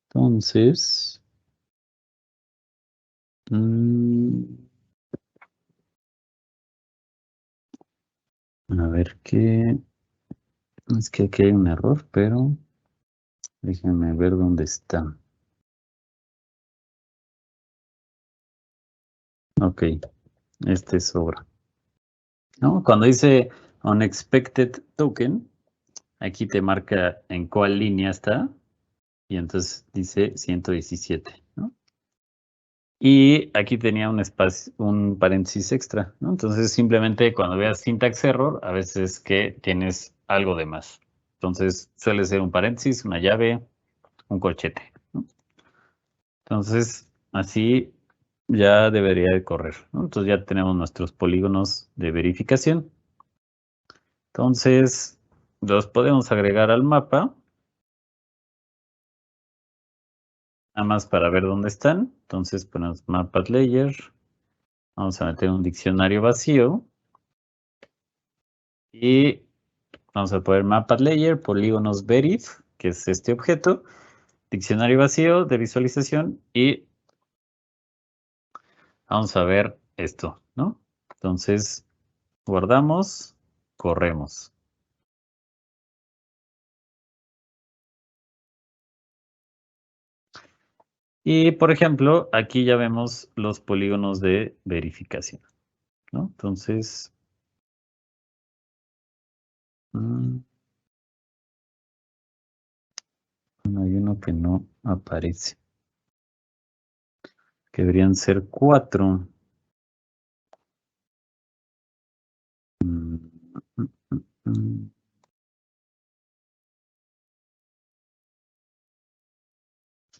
Entonces, a ver qué. Es que aquí hay un error, pero déjenme ver dónde está. Ok, este sobra. ¿No? Cuando dice unexpected token, aquí te marca en cuál línea está y entonces dice 117, ¿no? Y aquí tenía un espacio, un paréntesis extra, ¿no? Entonces simplemente cuando veas syntax error, a veces que tienes algo de más. Entonces suele ser un paréntesis, una llave, un corchete, ¿no? Entonces así ya debería de correr, ¿no? Entonces ya tenemos nuestros polígonos de verificación. Entonces los podemos agregar al mapa, nada más para ver dónde están. Entonces ponemos mapa layer, vamos a meter un diccionario vacío y vamos a poner mapa layer, polígonos verif, que es este objeto, diccionario vacío de visualización y vamos a ver esto, ¿no? Entonces guardamos, corremos. Y por ejemplo, aquí ya vemos los polígonos de verificación, ¿no? Entonces, hay uno que no aparece, que deberían ser 4. Mm, mm, mm, mm.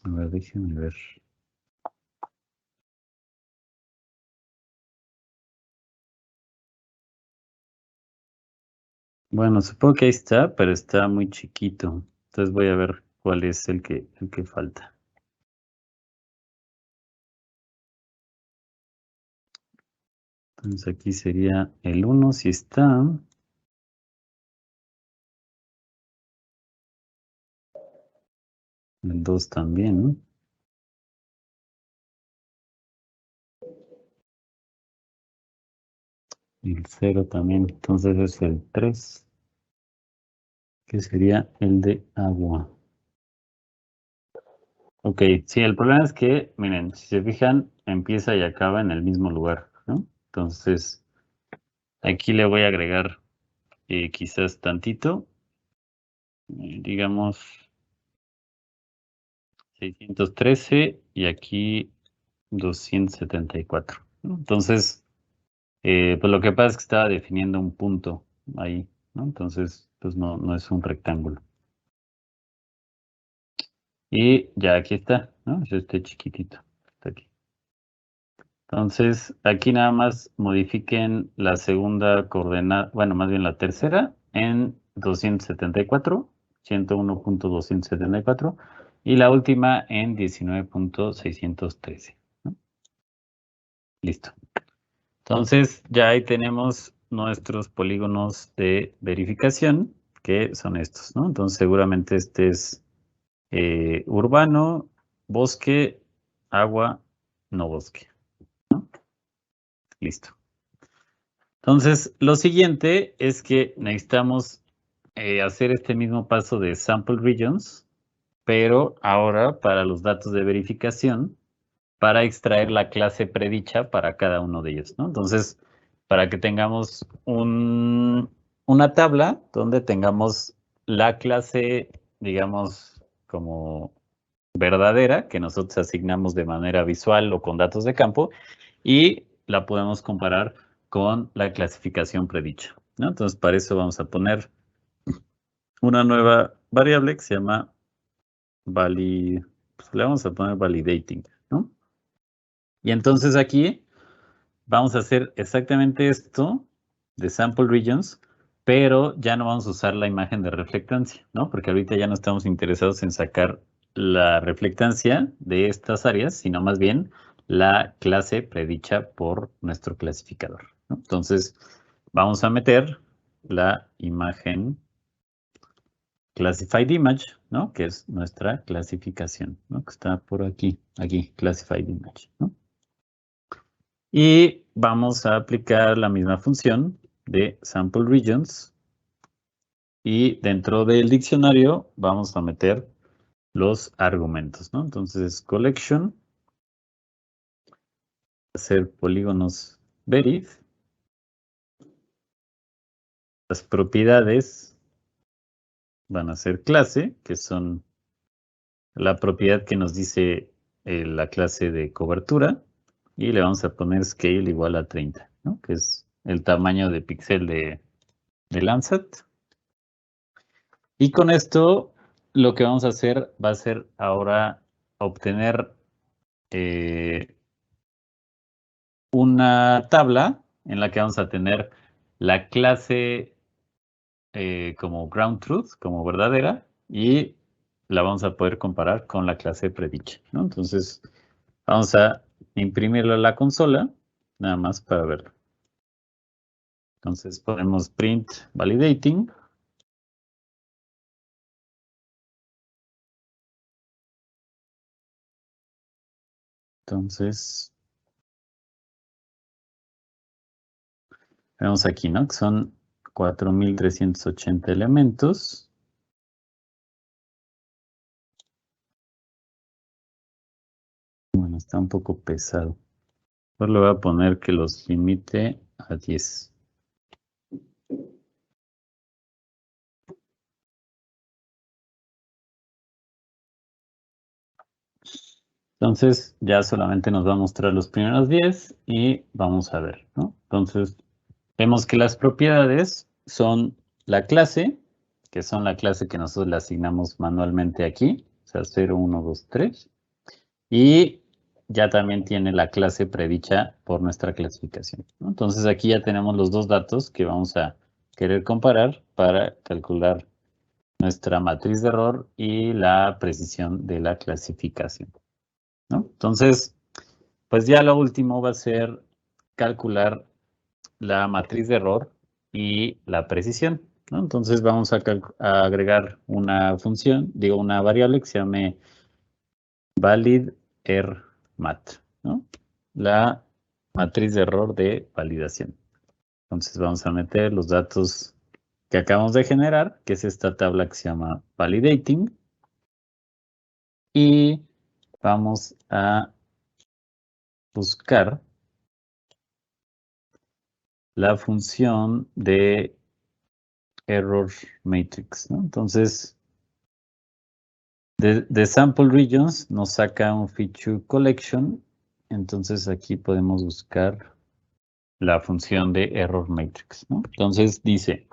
A ver, déjenme ver. Bueno, supongo que ahí está, pero está muy chiquito. Entonces voy a ver cuál es el que falta. Entonces aquí sería el 1 si está. El 2 también, ¿no? Y el 0 también. Entonces es el 3, que sería el de agua. Ok, sí, el problema es que, miren, si se fijan, empieza y acaba en el mismo lugar, ¿no? Entonces, aquí le voy a agregar quizás tantito, digamos 613 y aquí 274, ¿no? Entonces, pues lo que pasa es que estaba definiendo un punto ahí, ¿no? Entonces, pues no es un rectángulo. Y ya aquí está, ¿no? Es este chiquitito, está aquí. Entonces, aquí nada más modifiquen la segunda coordenada, bueno, más bien la tercera en 274, 101.274, y la última en 19.613, ¿no? Listo. Entonces, ya ahí tenemos nuestros polígonos de verificación, que son estos, ¿no? Entonces, seguramente este es urbano, bosque, agua, no bosque, ¿no? Listo. Entonces, lo siguiente es que necesitamos hacer este mismo paso de sample regions, pero ahora para los datos de verificación, para extraer la clase predicha para cada uno de ellos, ¿no? Entonces, para que tengamos una tabla donde tengamos la clase, digamos, como verdadera, que nosotros asignamos de manera visual o con datos de campo, y la podemos comparar con la clasificación predicha, ¿no? Entonces, para eso vamos a poner una nueva variable que se llama pues le vamos a poner validating, ¿no? Y entonces aquí vamos a hacer exactamente esto de sample regions, pero ya no vamos a usar la imagen de reflectancia, ¿no? Porque ahorita ya no estamos interesados en sacar la reflectancia de estas áreas, sino más bien la clase predicha por nuestro clasificador, ¿no? Entonces, vamos a meter la imagen classified image, ¿no? Que es nuestra clasificación, ¿no? Que está por aquí, classified image, ¿no? Y vamos a aplicar la misma función de sample regions. Y dentro del diccionario vamos a meter los argumentos, ¿no? Entonces, collection, hacer polígonos verif. Las propiedades van a ser clase, que son la propiedad que nos dice la clase de cobertura. Y le vamos a poner scale igual a 30, ¿no? Que es el tamaño de píxel de Landsat. Y con esto lo que vamos a hacer va a ser ahora obtener una tabla en la que vamos a tener la clase como ground truth, como verdadera, y la vamos a poder comparar con la clase predicha, ¿no? Entonces vamos a imprimirlo a la consola, nada más para verlo. Entonces ponemos print validating. Entonces, vemos aquí, ¿no? Que son 4.380 elementos. Bueno, está un poco pesado. Solo le voy a poner que los limite a 10. Entonces, ya solamente nos va a mostrar los primeros 10 y vamos a ver, ¿no? Entonces, vemos que las propiedades son la clase, que son la clase que nosotros le asignamos manualmente aquí, o sea, 0, 1, 2, 3. Y ya también tiene la clase predicha por nuestra clasificación, ¿no? Entonces aquí ya tenemos los dos datos que vamos a querer comparar para calcular nuestra matriz de error y la precisión de la clasificación, ¿no? Entonces, pues ya lo último va a ser calcular la matriz de error y la precisión, ¿no? Entonces vamos a agregar una función, una variable que se llame validErrMat, ¿no? La matriz de error de validación. Entonces vamos a meter los datos que acabamos de generar, que es esta tabla que se llama validating. Y vamos a buscar la función de error matrix, ¿no? Entonces, de sample regions nos saca un feature collection. Entonces aquí podemos buscar la función de error matrix, ¿no? Entonces dice,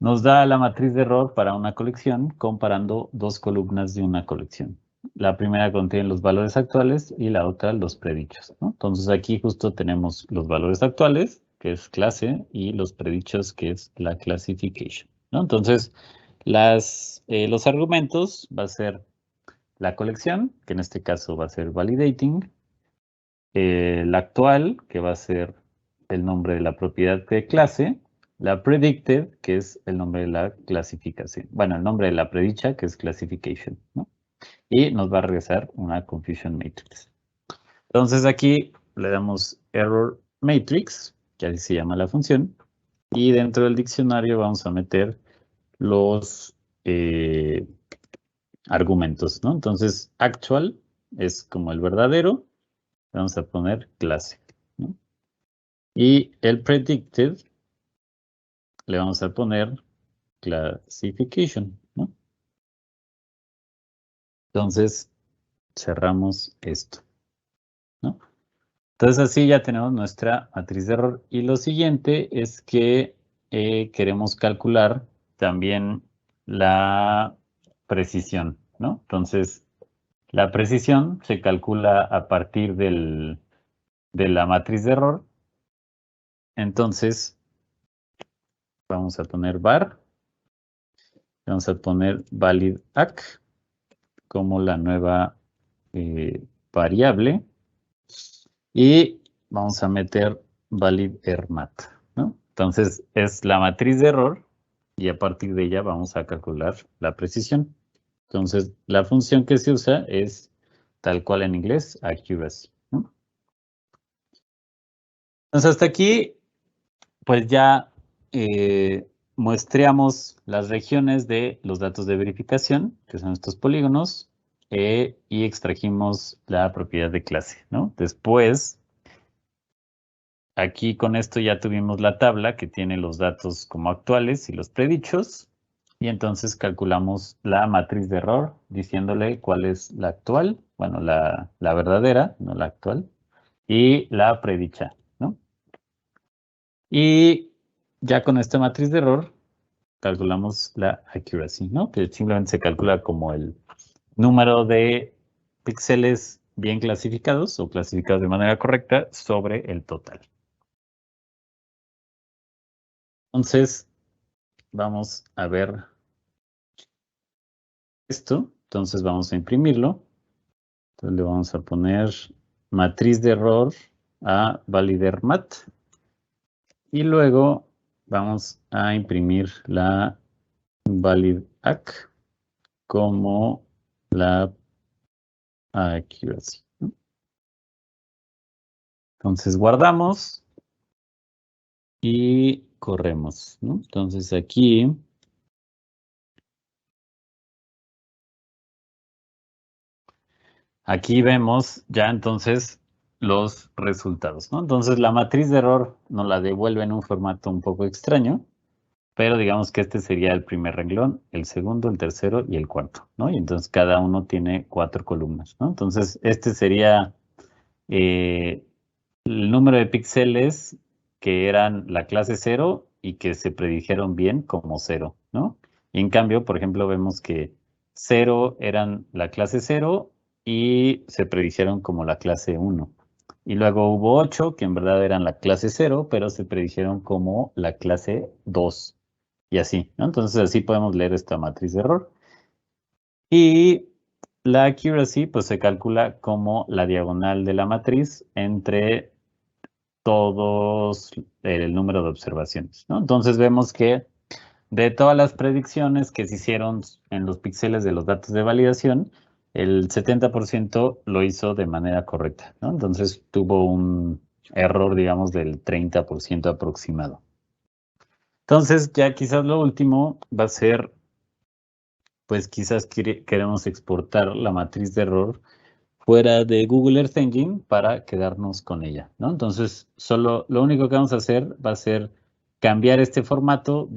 nos da la matriz de error para una colección comparando dos columnas de una colección. La primera contiene los valores actuales y la otra los predichos, ¿no? Entonces aquí justo tenemos los valores actuales, que es clase, y los predichos, que es la classification, ¿no? Entonces, los argumentos va a ser la colección, que en este caso va a ser validating, la actual, que va a ser el nombre de la propiedad de clase, la predicted, que es el nombre de la clasificación. Bueno, el nombre de la predicha, que es classification, ¿no? Y nos va a regresar una confusion matrix. Entonces aquí le damos error matrix, que así se llama la función, y dentro del diccionario vamos a meter los argumentos, ¿no? Entonces, actual es como el verdadero, vamos a poner clase, ¿no? Y el predicted le vamos a poner classification, ¿no? Entonces, cerramos esto, ¿no? Entonces, así ya tenemos nuestra matriz de error. Y lo siguiente es que queremos calcular también la precisión, ¿no? Entonces, la precisión se calcula a partir de la matriz de error. Entonces, vamos a poner var, vamos a poner validAc como la nueva variable y vamos a meter validErrMat, ¿no? Entonces, es la matriz de error y a partir de ella vamos a calcular la precisión. Entonces, la función que se usa es tal cual en inglés, accuracy, ¿no? Entonces, hasta aquí, pues ya muestreamos las regiones de los datos de verificación, que son estos polígonos, y extrajimos la propiedad de clase, ¿no? Después, aquí con esto ya tuvimos la tabla que tiene los datos como actuales y los predichos, y entonces calculamos la matriz de error diciéndole cuál es la actual, bueno, la verdadera, no la actual, y la predicha, ¿no? Y ya con esta matriz de error calculamos la accuracy, ¿no? Que simplemente se calcula como el número de píxeles bien clasificados o clasificados de manera correcta sobre el total. Entonces, vamos a ver esto. Entonces, vamos a imprimirlo. Entonces, le vamos a poner matriz de error a validErrMat. Y luego vamos a imprimir la validAc como la accuracy, ¿no? Entonces guardamos y corremos, ¿no? Entonces aquí vemos ya entonces los resultados, ¿no? Entonces la matriz de error nos la devuelve en un formato un poco extraño, pero digamos que este sería el primer renglón, el segundo, el tercero y el cuarto, ¿no? Y entonces cada uno tiene 4 columnas, ¿no? Entonces este sería el número de píxeles que eran la clase 0 y que se predijeron bien como 0, ¿no? Y en cambio, por ejemplo, vemos que 0 eran la clase 0 y se predijeron como la clase 1. Y luego hubo 8, que en verdad eran la clase 0, pero se predijeron como la clase 2. Y así, ¿no? Entonces así podemos leer esta matriz de error. Y la accuracy, pues se calcula como la diagonal de la matriz entre todos el número de observaciones, ¿no? Entonces vemos que de todas las predicciones que se hicieron en los píxeles de los datos de validación, el 70% lo hizo de manera correcta, ¿no? Entonces tuvo un error, digamos, del 30% aproximado. Entonces, ya quizás lo último va a ser, pues quizás queremos exportar la matriz de error fuera de Google Earth Engine para quedarnos con ella, ¿no? Entonces, solo lo único que vamos a hacer va a ser cambiar este formato de